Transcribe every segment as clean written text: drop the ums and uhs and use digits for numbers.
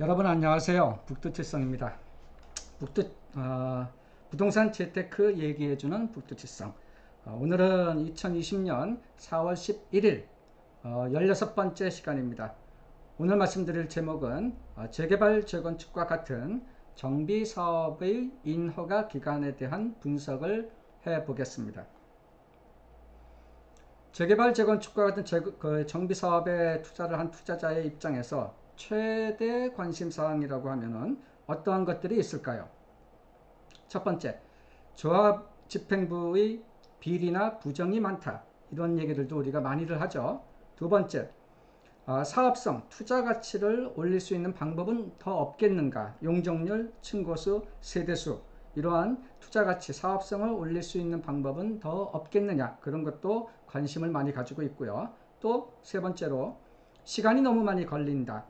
여러분 안녕하세요. 북두칠성입니다. 부동산 재테크 얘기해주는 북두칠성. 오늘은 2020년 4월 11일 16번째 시간입니다. 오늘 말씀드릴 제목은 재개발 재건축과 같은 정비사업의 인허가 기간에 대한 분석을 해보겠습니다. 재개발 재건축과 같은 정비사업에 투자를 한 투자자의 입장에서 최대 관심사항이라고 하면은 어떠한 것들이 있을까요? 첫 번째, 조합 집행부의 비리나 부정이 많다. 이런 얘기들도 우리가 많이들 하죠. 두 번째, 사업성, 투자 가치를 올릴 수 있는 방법은 더 없겠는가? 용적률, 층고수, 세대수, 이러한 투자 가치, 사업성을 올릴 수 있는 방법은 더 없겠느냐? 그런 것도 관심을 많이 가지고 있고요. 또 세 번째로, 시간이 너무 많이 걸린다.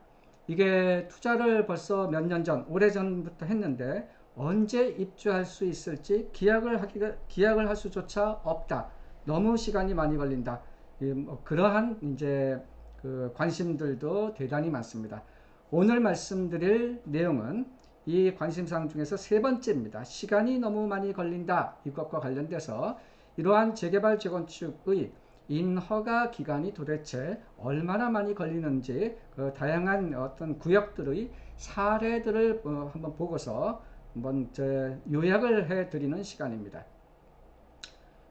이게 투자를 벌써 몇 년 전, 오래전부터 했는데 언제 입주할 수 있을지 기약을 할 수조차 없다. 너무 시간이 많이 걸린다. 그러한 이제 관심들도 대단히 많습니다. 오늘 말씀드릴 내용은 이 관심사항 중에서 세 번째입니다. 시간이 너무 많이 걸린다. 이것과 관련돼서 이러한 재개발 재건축의 인허가 기간이 도대체 얼마나 많이 걸리는지 다양한 어떤 구역들의 사례들을 한번 보고서 한번 요약을 해드리는 시간입니다.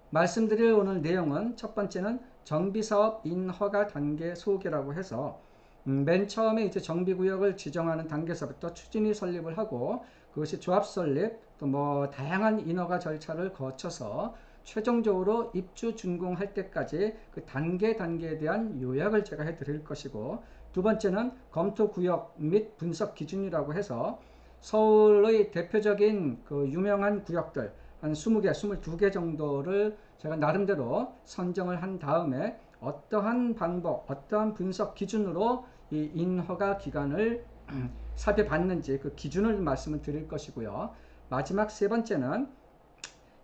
말씀드릴 오늘 내용은 첫 번째는 정비사업 인허가 단계 소개라고 해서 맨 처음에 이제 정비구역을 지정하는 단계에서부터 추진위 설립을 하고 그것이 조합 설립 또 뭐 다양한 인허가 절차를 거쳐서 최종적으로 입주 준공할 때까지 그 단계에 대한 요약을 제가 해드릴 것이고, 두 번째는 검토 구역 및 분석 기준이라고 해서 서울의 대표적인 그 유명한 구역들 한 20개, 22개 정도를 제가 나름대로 선정을 한 다음에 어떠한 방법, 어떠한 분석 기준으로 이 인허가 기간을 살펴봤는지 그 기준을 말씀을 드릴 것이고요. 마지막 세 번째는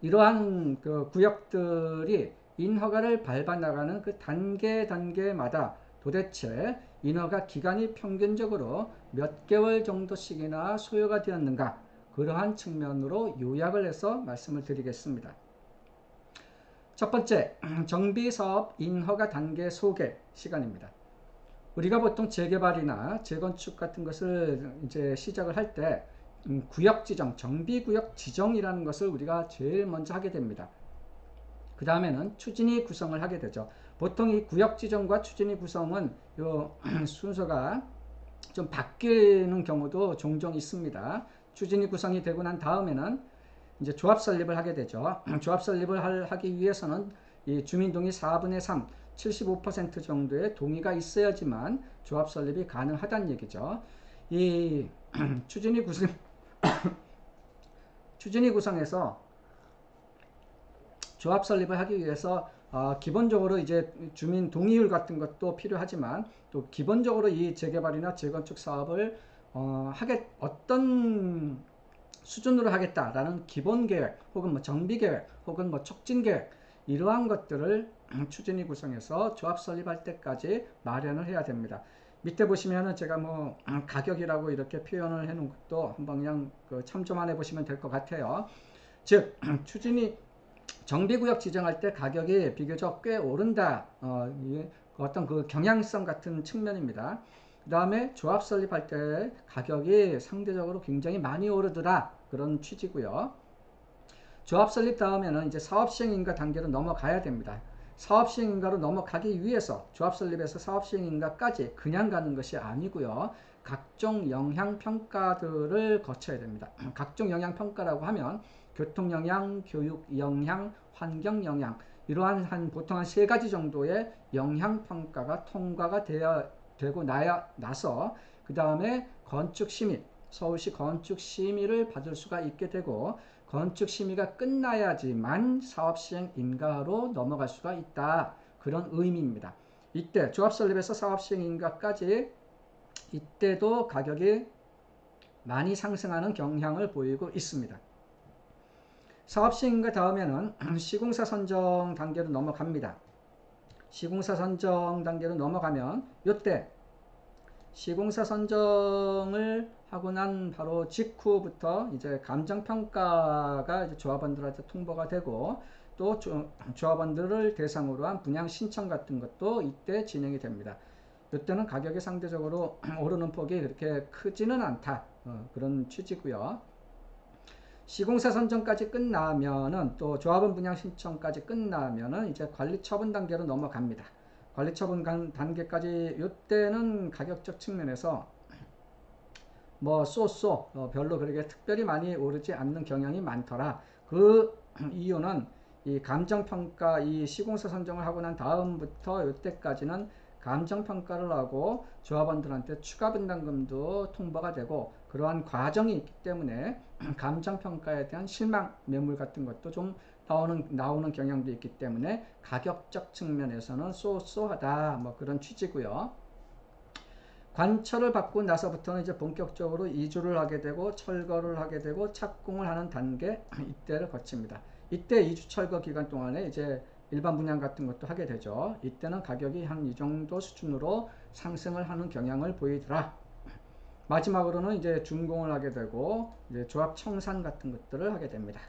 이러한 그 구역들이 인허가를 밟아 나가는 그 단계마다 도대체 인허가 기간이 평균적으로 몇 개월 정도씩이나 소요가 되었는가, 그러한 측면으로 요약을 해서 말씀을 드리겠습니다. 첫 번째, 정비사업 인허가 단계 소개 시간입니다. 우리가 보통 재개발이나 재건축 같은 것을 이제 시작을 할 때 구역 지정, 정비구역 지정이라는 것을 우리가 제일 먼저 하게 됩니다. 그 다음에는 추진위 구성을 하게 되죠. 보통 이 구역 지정과 추진위 구성은 요 순서가 좀 바뀌는 경우도 종종 있습니다. 추진위 구성이 되고 난 다음에는 이제 조합 설립을 하게 되죠. 조합 설립을 하기 위해서는 이 주민 동의 4분의 3, 75% 정도의 동의가 있어야지만 조합 설립이 가능하다는 얘기죠. 이 추진위 구성에서 조합 설립을 하기 위해서 기본적으로 이제 주민 동의율 같은 것도 필요하지만 또 기본적으로 이 재개발이나 재건축 사업을 어떤 수준으로 하겠다라는 기본 계획 혹은 뭐 정비 계획 혹은 뭐 촉진 계획, 이러한 것들을 추진위 구성해서 조합 설립할 때까지 마련을 해야 됩니다. 밑에 보시면은 제가 뭐 가격이라고 이렇게 표현을 해 놓은 것도 한번 그냥 참조만 해 보시면 될 것 같아요. 즉 추진위 정비구역 지정할 때 가격이 비교적 꽤 오른다. 어떤 그 경향성 같은 측면입니다. 그 다음에 조합 설립할 때 가격이 상대적으로 굉장히 많이 오르더라. 그런 취지고요. 조합 설립 다음에는 이제 사업시행인가 단계로 넘어가야 됩니다. 사업시행인가로 넘어가기 위해서 조합 설립에서 사업시행인가까지 그냥 가는 것이 아니고요. 각종 영향평가들을 거쳐야 됩니다. 각종 영향평가라고 하면 교통영향, 교육영향, 환경영향, 이러한 보통 한 3가지 정도의 영향평가가 통과가 되고 나서 그 다음에 건축심의, 서울시 건축심의를 받을 수가 있게 되고, 건축심의가 끝나야지만 사업시행 인가로 넘어갈 수가 있다. 그런 의미입니다. 이때 조합설립에서 사업시행 인가까지 이때도 가격이 많이 상승하는 경향을 보이고 있습니다. 사업시행 인가 다음에는 시공사 선정 단계로 넘어갑니다. 시공사 선정 단계로 넘어가면 이때 시공사 선정을 하고 난 바로 직후부터 이제 감정평가가 이제 조합원들한테 통보가 되고 또 조합원들을 대상으로 한 분양 신청 같은 것도 이때 진행이 됩니다. 이때는 가격이 상대적으로 오르는 폭이 그렇게 크지는 않다. 그런 취지고요. 시공사 선정까지 끝나면은 또 조합원 분양 신청까지 끝나면은 이제 관리 처분 단계로 넘어갑니다. 관리 처분 단계까지 이때는 가격적 측면에서 뭐 별로 그렇게 특별히 많이 오르지 않는 경향이 많더라. 그 이유는 이 감정평가, 이 시공사 선정을 하고 난 다음부터 이때까지는 감정평가를 하고 조합원들한테 추가 분담금도 통보가 되고 그러한 과정이 있기 때문에 감정평가에 대한 실망 매물 같은 것도 좀 나오는 경향도 있기 때문에 가격적 측면에서는 쏘쏘하다 뭐 그런 취지고요. 관철을 받고 나서부터는 이제 본격적으로 이주를 하게 되고 철거를 하게 되고 착공을 하는 단계 이때를 거칩니다. 이때 이주 철거 기간 동안에 이제 일반 분양 같은 것도 하게 되죠. 이때는 가격이 한 이 정도 수준으로 상승을 하는 경향을 보이더라. 마지막으로는 이제 준공을 하게 되고 이제 조합 청산 같은 것들을 하게 됩니다.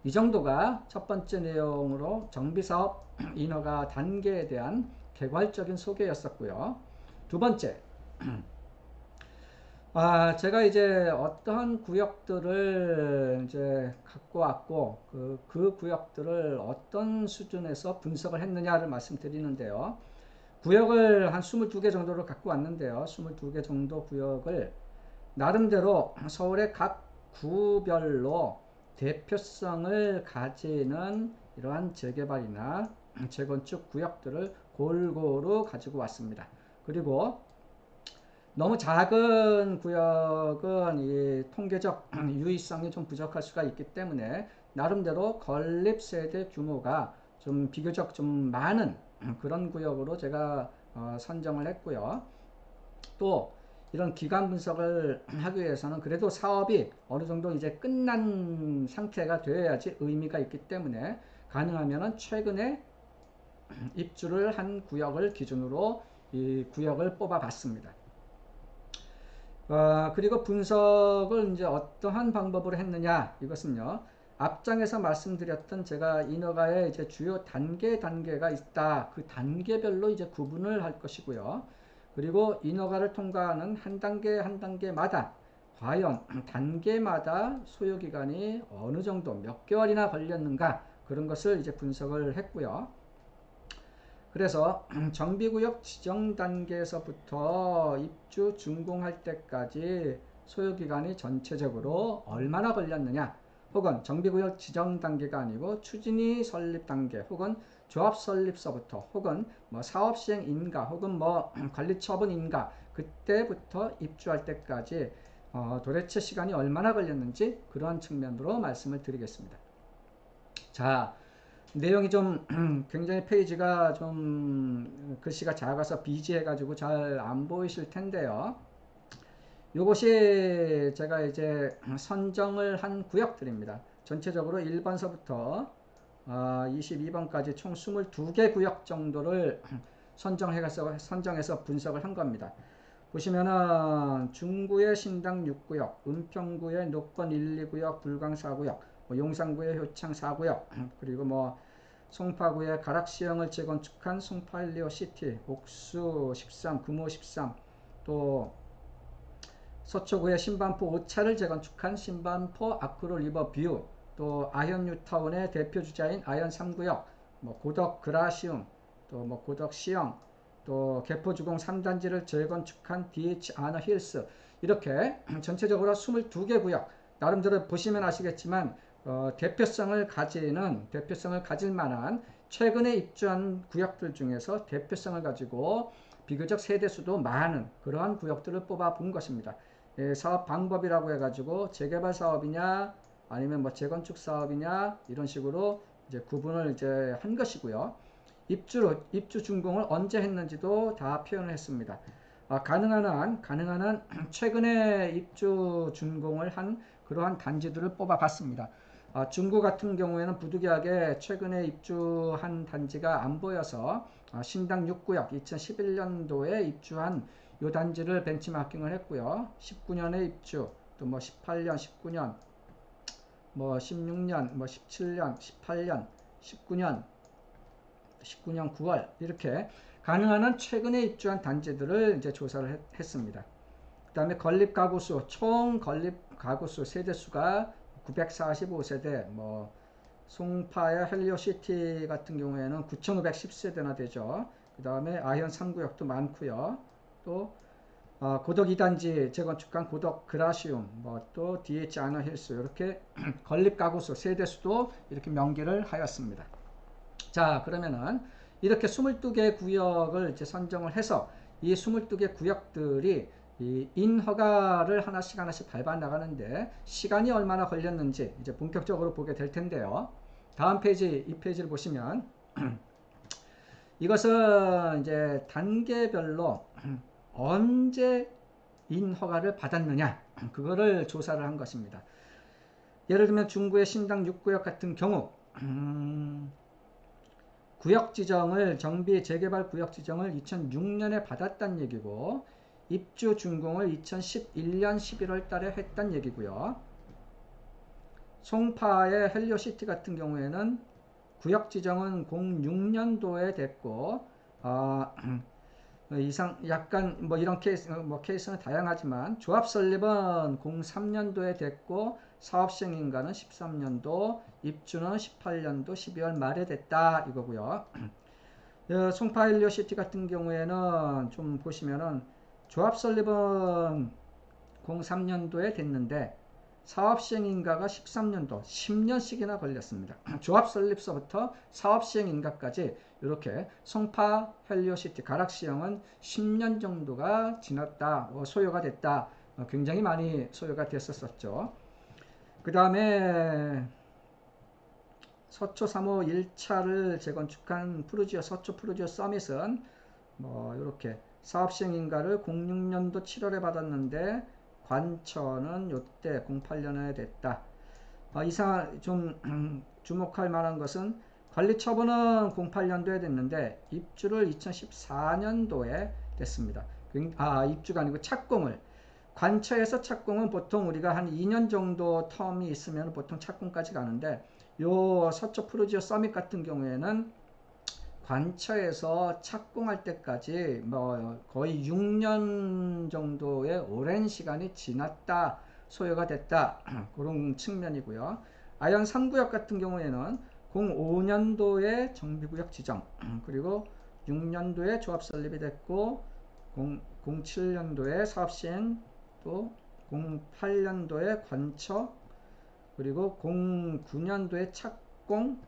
이 정도가 첫 번째 내용으로 정비사업 인허가 단계에 대한 개괄적인 소개였었고요. 두 번째, 제가 이제 어떠한 구역들을 이제 갖고 왔고 그 구역들을 어떤 수준에서 분석을 했느냐를 말씀드리는데요. 구역을 한 22개 정도를 갖고 왔는데요. 22개 정도 구역을 나름대로 서울의 각 구별로 대표성을 가지는 이러한 재개발이나 재건축 구역들을 골고루 가지고 왔습니다. 그리고 너무 작은 구역은 이 통계적 유의성이 좀 부족할 수가 있기 때문에 나름대로 건립 세대 규모가 좀 비교적 좀 많은 그런 구역으로 제가 선정을 했고요. 또 이런 기간 분석을 하기 위해서는 그래도 사업이 어느 정도 이제 끝난 상태가 되어야지 의미가 있기 때문에 가능하면 최근에 입주를 한 구역을 기준으로 이 구역을 뽑아 봤습니다. 그리고 분석을 이제 어떠한 방법으로 했느냐 이것은요. 앞장에서 말씀드렸던 제가 인허가의 이제 주요 단계가 있다. 그 단계별로 이제 구분을 할 것이고요. 그리고 인허가를 통과하는 한 단계마다 과연 단계마다 소요기간이 어느 정도 몇 개월이나 걸렸는가 그런 것을 이제 분석을 했고요. 그래서 정비구역 지정 단계에서부터 입주 준공할 때까지 소요기간이 전체적으로 얼마나 걸렸느냐 혹은 정비구역 지정 단계가 아니고 추진위 설립 단계 혹은 조합 설립서부터 혹은 뭐 사업 시행 인가 혹은 뭐 관리 처분 인가 그때부터 입주할 때까지 도대체 시간이 얼마나 걸렸는지 그러한 측면으로 말씀을 드리겠습니다. 자, 내용이 좀 굉장히 페이지가 좀 글씨가 작아서 비지해 가지고 잘 안 보이실 텐데요. 요것이 제가 이제 선정을 한 구역들입니다. 전체적으로 1번서부터 22번까지 총 22개 구역 정도를 선정해서 분석을 한 겁니다. 보시면은 중구의 신당 6구역, 은평구의 녹번 1, 2구역, 불광 4구역, 용산구의 효창 4구역, 그리고 뭐 송파구의 가락시형을 재건축한 송파일리오 시티, 옥수 13, 금호 13, 또 서초구의 신반포 5차를 재건축한 신반포 아크로 리버 뷰, 또 아현 뉴타운의 대표 주자인 아현 3구역, 뭐 고덕 그라시움, 또 뭐 고덕 시형, 또 개포주공 3단지를 재건축한 DH 아너 힐스 이렇게 전체적으로 22개 구역 나름대로 보시면 아시겠지만 대표성을 가질 만한 최근에 입주한 구역들 중에서 대표성을 가지고 비교적 세대수도 많은 그러한 구역들을 뽑아 본 것입니다. 사업 방법이라고 해가지고 재개발 사업이냐 아니면 뭐 재건축 사업이냐 이런 식으로 이제 구분을 이제 한 것이고요. 입주 준공을 언제 했는지도 다 표현을 했습니다. 가능한 한 최근에 입주 준공을 한 그러한 단지들을 뽑아 봤습니다. 중구 같은 경우에는 부득이하게 최근에 입주한 단지가 안 보여서 신당 6구역 2011년도에 입주한 요 단지를 벤치마킹을 했고요. 19년에 입주, 또 뭐 18년, 19년, 뭐 16년, 뭐 17년, 18년, 19년, 9월 이렇게 가능한 한 최근에 입주한 단지들을 이제 조사를 했습니다. 그 다음에 건립 가구수, 총 건립 가구수 세대수가 945세대, 뭐 송파의 헬리오시티 같은 경우에는 9,510세대나 되죠. 그 다음에 아현 3구역도 많고요. 또 고덕 2단지 재건축한 고덕 그라시움, 뭐 또 DH 아너힐스 이렇게 건립 가구수 세대수도 이렇게 명기를 하였습니다. 자, 그러면은 이렇게 22개 구역을 이제 선정을 해서 이 22개 구역들이 이 인허가를 하나씩 밟아 나가는데 시간이 얼마나 걸렸는지 이제 본격적으로 보게 될 텐데요. 다음 페이지, 이 페이지를 보시면 이것은 이제 단계별로 언제 인허가를 받았느냐 그거를 조사를 한 것입니다. 예를 들면 중구의 신당 6구역 같은 경우 구역 지정을 정비 재개발 구역 지정을 2006년에 받았단 얘기고 입주 준공을 2011년 11월 달에 했단 얘기고요. 송파의 헬리오시티 같은 경우에는 구역 지정은 06년도에 됐고 이상 약간 뭐 이런 케이스는 다양하지만 조합 설립은 03년도에 됐고 사업 시행인가는 13년도, 입주는 18년도 12월 말에 됐다 이거고요. 송파 헬리오시티 같은 경우에는 좀 보시면은 조합 설립은 03년도에 됐는데 사업 시행인가가 13년도, 10년씩이나 걸렸습니다. 조합 설립서부터 사업 시행인가까지 이렇게 송파 헬리오시티 가락시형은 10년 정도가 지났다, 소요가 됐다. 굉장히 많이 소요가 됐었죠. 그 다음에 서초 3호 1차를 재건축한 푸르지오 서초 푸르지오 서밋은 뭐 이렇게 사업 시행인가를 06년도 7월에 받았는데 관처는 요때 08년에 됐다. 이상 좀 주목할 만한 것은 관리 처분은 08년도에 됐는데 입주를 2014년도에 됐습니다. 입주가 아니고 착공을 관처에서 착공은 보통 우리가 한 2년 정도 텀이 있으면 보통 착공까지 가는데 요 서초 푸르지오 서밋 같은 경우에는 관처에서 착공할 때까지 뭐 거의 6년 정도의 오랜 시간이 지났다, 소요가 됐다 그런 측면이고요. 아현 3구역 같은 경우에는 05년도에 정비구역 지정 그리고 6년도에 조합 설립이 됐고 07년도에 사업시행 또 08년도에 관처 그리고 09년도에 착공.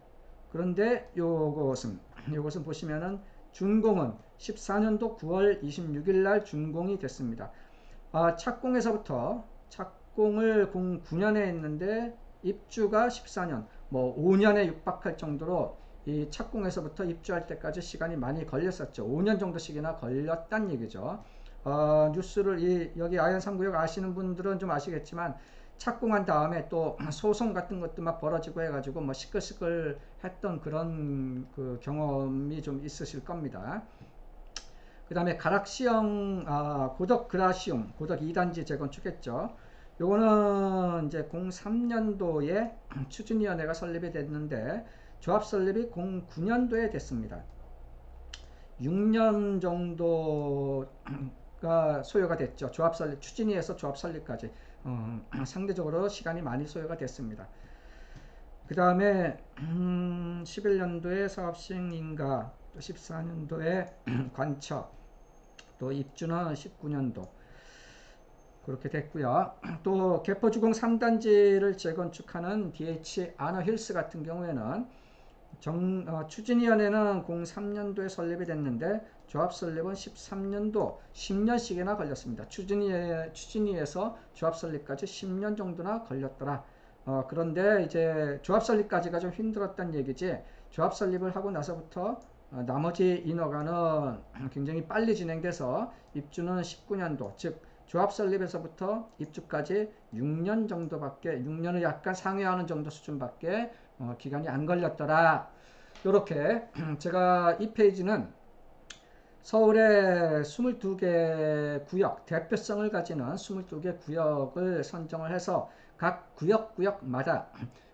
그런데 요것은 보시면은 준공은 14년도 9월 26일 날 준공이 됐습니다. 착공에서부터 착공을 09년에 했는데 입주가 14년, 뭐 5년에 육박할 정도로 이 착공에서부터 입주할 때까지 시간이 많이 걸렸었죠. 5년 정도씩이나 걸렸단 얘기죠. 뉴스를 여기 아현 3구역 아시는 분들은 좀 아시겠지만 착공한 다음에 또 소송 같은 것도 막 벌어지고 해가지고 뭐 시끌시끌 했던 그런 그 경험이 좀 있으실 겁니다. 그 다음에 가락시형 고덕 그라시움 고덕 2단지 재건축했죠. 요거는 이제 03년도에 추진위원회가 설립이 됐는데 조합 설립이 09년도에 됐습니다. 6년 정도가 소요가 됐죠. 조합 설립 추진위에서 조합 설립까지 상대적으로 시간이 많이 소요가 됐습니다. 그 다음에 11년도에 사업시행인가 또 14년도에 관처 또 입주는 19년도 그렇게 됐고요. 또 개포주공 3단지를 재건축하는 DH 아너힐스 같은 경우에는 추진위원회는 03년도에 설립이 됐는데 조합 설립은 13년도 10년씩이나 걸렸습니다. 추진위에서 조합 설립까지 10년 정도나 걸렸더라. 그런데 이제 조합 설립까지가 좀 힘들었단 얘기지 조합 설립을 하고 나서부터 나머지 인허가는 굉장히 빨리 진행돼서 입주는 19년도 즉 조합 설립에서부터 입주까지 6년 정도밖에 6년을 약간 상회하는 정도 수준밖에 기간이 안 걸렸더라. 이렇게 제가 이 페이지는 서울의 22개 구역, 대표성을 가지는 22개 구역을 선정을 해서 각 구역마다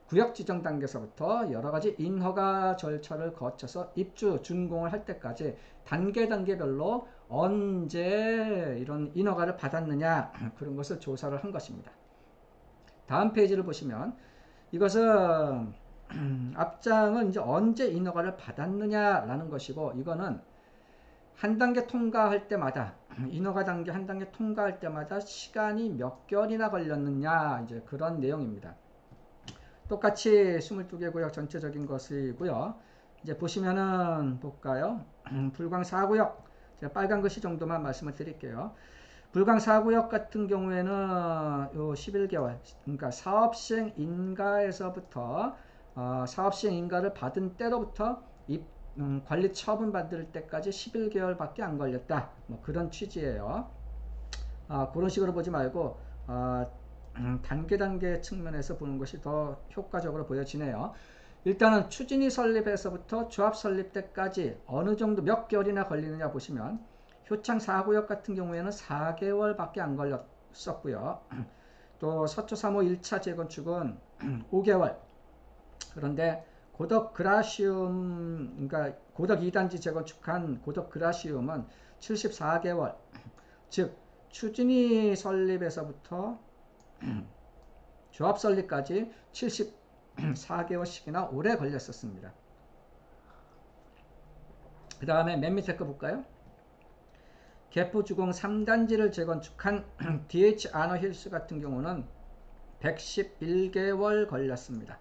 구역 지정 단계에서부터 여러 가지 인허가 절차를 거쳐서 입주 준공을 할 때까지 단계별로 언제 이런 인허가를 받았느냐 그런 것을 조사를 한 것입니다. 다음 페이지를 보시면 이것은 앞장은 이제 언제 인허가를 받았느냐라는 것이고, 이거는 한 단계 통과할 때마다 인허가 단계 한 단계 통과할 때마다 시간이 몇 개월이나 걸렸느냐 이제 그런 내용입니다. 똑같이 22개 구역 전체적인 것이고요. 이제 보시면은 볼까요? 불광 4구역 제가 빨간 글씨 정도만 말씀을 드릴게요. 불광 4구역 같은 경우에는 요 11개월, 그러니까 사업시행 인가에서부터 사업시행 인가를 받은 때로부터 관리 처분 받을 때까지 11개월밖에 안 걸렸다. 뭐 그런 취지예요. 그런 식으로 보지 말고 단계 측면에서 보는 것이 더 효과적으로 보여지네요. 일단은 추진위 설립에서부터 조합 설립 때까지 어느 정도 몇 개월이나 걸리느냐 보시면 효창 4구역 같은 경우에는 4개월밖에 안 걸렸었고요. 또 서초 3호 1차 재건축은 5개월. 그런데 고덕 그라시움, 그러니까 고덕 2단지 재건축한 고덕 그라시움은 74개월. 즉 추진위 설립에서부터 조합 설립까지 74개월씩이나 오래 걸렸었습니다. 그 다음에 맨 밑에 거 볼까요? 개포주공 3단지를 재건축한 DH 아너힐스 같은 경우는 111개월 걸렸습니다.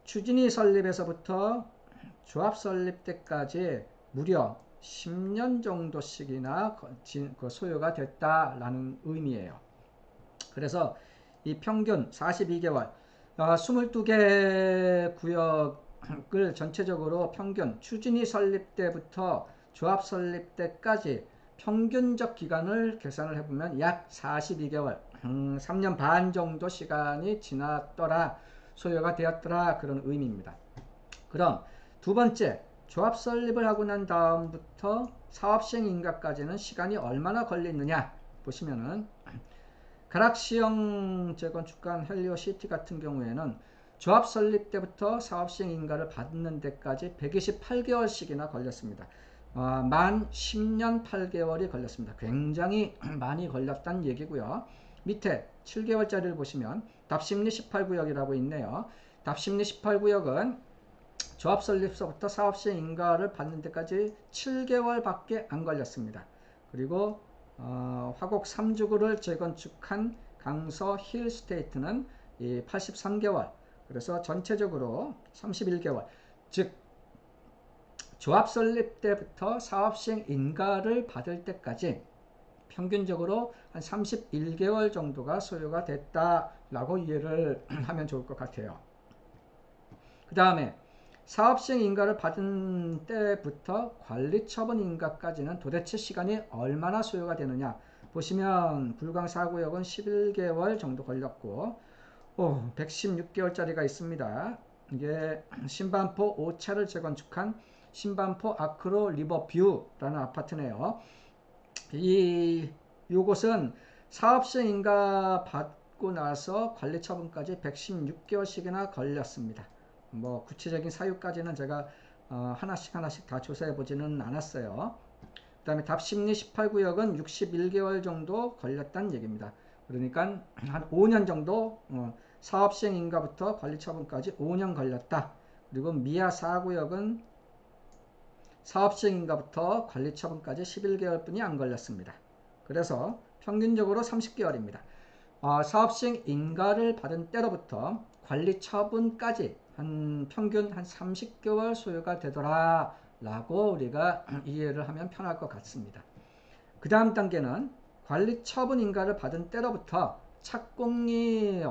추진위 설립에서부터 조합 설립 때까지 무려 10년 정도씩이나 소요가 됐다라는 의미예요. 그래서 이 평균 42개월, 22개 구역을 전체적으로 평균 추진위 설립 때부터 조합 설립 때까지 평균적 기간을 계산을 해보면 약 42개월, 3년 반 정도 시간이 지났더라, 소요가 되었더라, 그런 의미입니다. 그럼 두 번째, 조합 설립을 하고 난 다음부터 사업시행 인가까지는 시간이 얼마나 걸리느냐 보시면은 가락시형 재건축한 헬리오시티 같은 경우에는 조합 설립 때부터 사업시행 인가를 받는 데까지 128개월씩이나 걸렸습니다. 만 10년 8개월이 걸렸습니다. 굉장히 많이 걸렸다는 얘기고요. 밑에 7개월짜리를 보시면 답심리 18구역이라고 있네요. 답심리 18구역은 조합 설립서부터 사업시행 인가를 받는 데까지 7개월밖에 안 걸렸습니다. 그리고 화곡 3주구를 재건축한 강서 힐스테이트는 83개월, 그래서 전체적으로 31개월, 즉 조합 설립 때부터 사업시행 인가를 받을 때까지 평균적으로 한 31개월 정도가 소요가 됐다라고 이해를 하면 좋을 것 같아요. 그 다음에 사업시행 인가를 받은 때부터 관리처분 인가까지는 도대체 시간이 얼마나 소요가 되느냐 보시면 불광 4구역은 11개월 정도 걸렸고 116개월짜리가 있습니다. 이게 신반포 5차를 재건축한 신반포 아크로 리버뷰라는 아파트네요. 요것은 사업시행 인가 받고 나서 관리처분까지 116개월씩이나 걸렸습니다. 뭐 구체적인 사유까지는 제가 하나씩 다 조사해 보지는 않았어요. 그 다음에 답심리 18구역은 61개월 정도 걸렸다는 얘기입니다. 그러니까 한 5년 정도 사업시행 인가부터 관리처분까지 5년 걸렸다. 그리고 미아 4구역은 사업시행 인가부터 관리처분까지 11개월 뿐이 안 걸렸습니다. 그래서 평균적으로 30개월입니다. 사업시행 인가를 받은 때로부터 관리처분까지 평균 한 30개월 소요가 되더라 라고 우리가 이해를 하면 편할 것 같습니다. 그 다음 단계는 관리처분 인가를 받은 때로부터 착공하는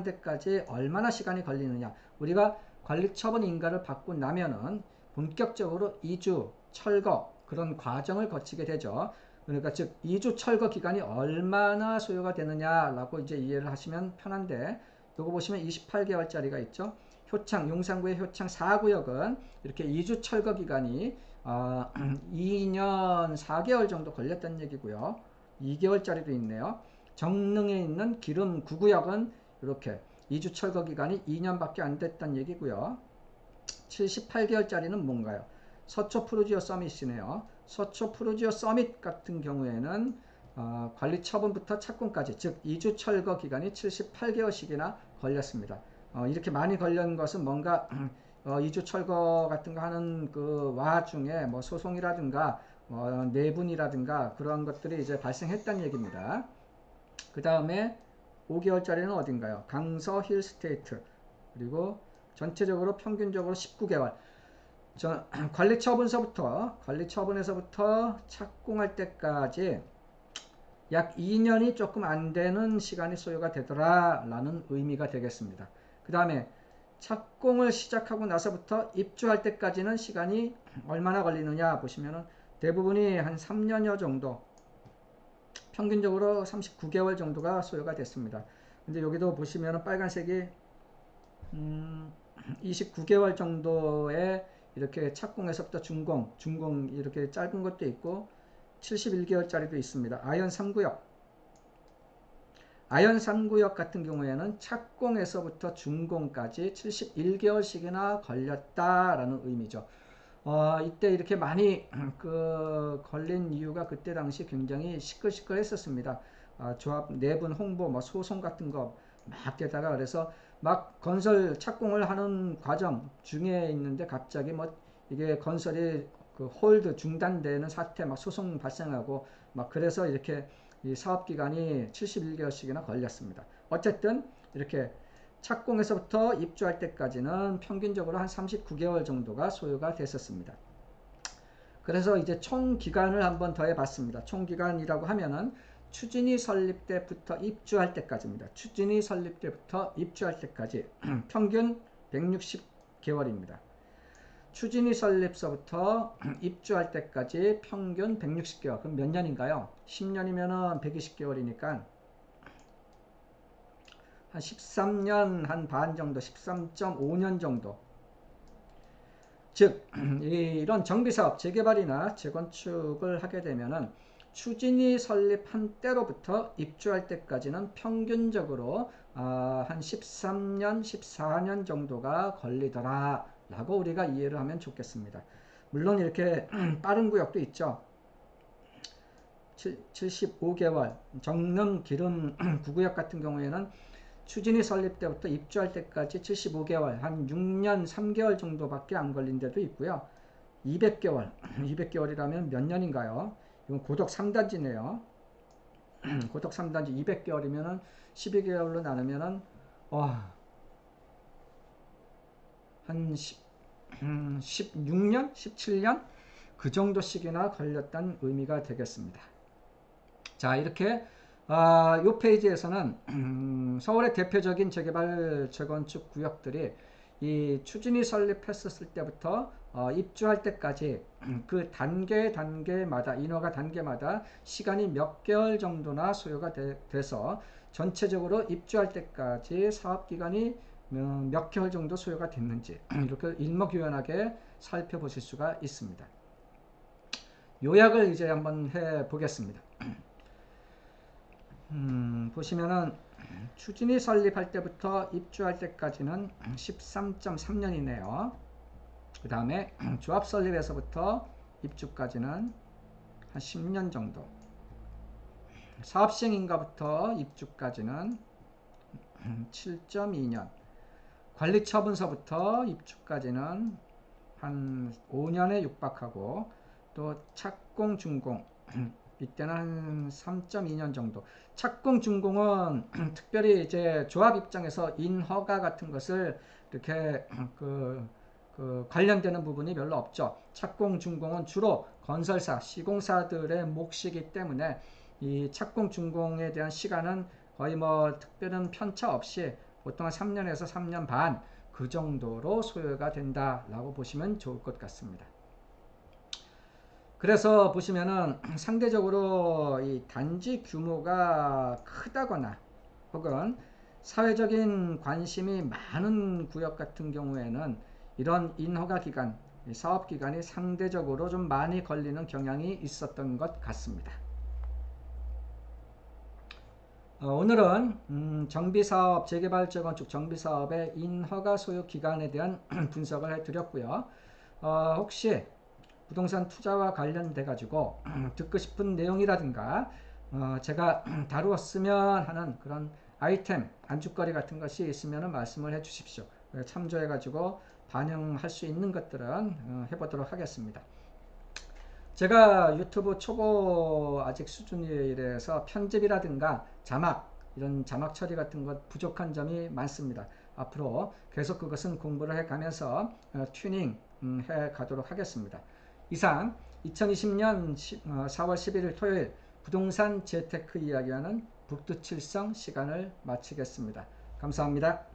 데까지 얼마나 시간이 걸리느냐. 우리가 관리처분 인가를 받고 나면은 본격적으로 이주, 철거 그런 과정을 거치게 되죠. 그러니까 즉 2주 철거 기간이 얼마나 소요가 되느냐라고 이제 이해를 하시면 편한데, 요거 보시면 28개월짜리가 있죠. 효창, 용산구의 효창 4구역은 이렇게 2주 철거 기간이 2년 4개월 정도 걸렸다는 얘기고요. 2개월짜리도 있네요. 정릉에 있는 기름 9구역은 이렇게 2주 철거 기간이 2년밖에 안 됐다는 얘기고요. 78개월짜리는 뭔가요? 서초 푸르지오 서밋이네요. 서초 푸르지오 서밋 같은 경우에는 관리 처분부터 착공까지, 즉 2주 철거 기간이 78개월씩이나 걸렸습니다. 이렇게 많이 걸린 것은 뭔가 2주 철거 같은 거 하는 그 와중에 뭐 소송이라든가 내분이라든가 그러한 것들이 이제 발생했다는 얘기입니다. 그 다음에 5개월짜리는 어딘가요? 강서 힐스테이트. 그리고 전체적으로 평균적으로 19개월. 관리처분에서부터 착공할 때까지 약 2년이 조금 안 되는 시간이 소요가 되더라 라는 의미가 되겠습니다. 그 다음에 착공을 시작하고 나서부터 입주할 때까지는 시간이 얼마나 걸리느냐 보시면은 대부분이 한 3년여 정도, 평균적으로 39개월 정도가 소요가 됐습니다. 근데 여기도 보시면은 빨간색이 29개월 정도의 이렇게 착공에서부터 준공 이렇게 짧은 것도 있고 71개월짜리도 있습니다. 아현 3구역 같은 경우에는 착공에서부터 준공까지 71개월씩이나 걸렸다라는 의미죠. 이때 이렇게 많이 걸린 이유가 그때 당시 굉장히 시끌시끌했었습니다. 조합 내분 홍보, 뭐 소송 같은 거 막 되다가, 그래서 막 건설 착공을 하는 과정 중에 있는데 갑자기 뭐 이게 건설이 홀드 중단되는 사태, 막 소송 발생하고 막, 그래서 이렇게 이 사업 기간이 71개월씩이나 걸렸습니다. 어쨌든 이렇게 착공에서부터 입주할 때까지는 평균적으로 한 39개월 정도가 소요가 됐었습니다. 그래서 이제 총 기간을 한번 더해 봤습니다. 총 기간이라고 하면은 추진위 설립 때부터 입주할 때까지입니다. 추진위 설립 때부터 입주할 때까지 평균 160개월입니다. 추진위 설립서부터 입주할 때까지 평균 160개월. 그럼 몇 년인가요? 10년이면은 120개월이니까 한 13년 한 반 정도, 13.5년 정도. 즉 이런 정비사업, 재개발이나 재건축을 하게 되면은 추진위 설립한 때로부터 입주할 때까지는 평균적으로 한 13년, 14년 정도가 걸리더라 라고 우리가 이해를 하면 좋겠습니다. 물론 이렇게 빠른 구역도 있죠. 75개월, 정릉 기름 9구역 같은 경우에는 추진위 설립 때부터 입주할 때까지 75개월, 한 6년 3개월 정도밖에 안 걸린 데도 있고요. 200개월, 200개월이라면 몇 년인가요? 이건 고덕 3단지네요. 고덕 3단지 200개월이면은 12개월로 나누면은 한 16년? 17년? 그 정도씩이나 걸렸다는 의미가 되겠습니다. 자, 이렇게 이 페이지에서는 서울의 대표적인 재개발 재건축 구역들이 이 추진위 설립했었을 때부터 입주할 때까지 그 단계마다, 인허가 단계마다 시간이 몇 개월 정도나 소요가 돼서 전체적으로 입주할 때까지 사업기간이 몇 개월 정도 소요가 됐는지 이렇게 일목요연하게 살펴보실 수가 있습니다. 요약을 이제 한번 해 보겠습니다. 보시면은 추진위 설립할 때부터 입주할 때까지는 13.3년이네요. 그 다음에 조합 설립에서부터 입주까지는 한 10년 정도. 사업 시행인가부터 입주까지는 7.2년. 관리 처분서부터 입주까지는 한 5년에 육박하고, 또 착공 준공 이때는 한 3.2년 정도. 착공 준공은 특별히 이제 조합 입장에서 인허가 같은 것을 이렇게 관련되는 부분이 별로 없죠. 착공 준공은 주로 건설사, 시공사들의 몫이기 때문에 이 착공 준공에 대한 시간은 거의 뭐 특별한 편차 없이 보통 한 3년에서 3년 반 그 정도로 소요가 된다라고 보시면 좋을 것 같습니다. 그 그래서 보시면은 상대적으로 이 단지 규모가 크다거나 혹은 사회적인 관심이 많은 구역 같은 경우에는 이런 인허가 기간, 사업 기간이 상대적으로 좀 많이 걸리는 경향이 있었던 것 같습니다. 오늘은 정비사업, 재개발재건축 정비사업의 인허가 소요 기간에 대한 분석을 해드렸고요. 혹시 부동산 투자와 관련돼 가지고 듣고 싶은 내용이라든가 제가 다루었으면 하는 그런 아이템, 안주거리 같은 것이 있으면 말씀을 해 주십시오. 참조해 가지고 반영할 수 있는 것들은 해보도록 하겠습니다. 제가 유튜브 초보 아직 수준이라서 편집이라든가 자막, 이런 자막 처리 같은 것 부족한 점이 많습니다. 앞으로 계속 그것은 공부를 해가면서 튜닝 해 가도록 하겠습니다. 이상 2020년 4월 11일 토요일 부동산 재테크 이야기하는 북두칠성 시간을 마치겠습니다. 감사합니다.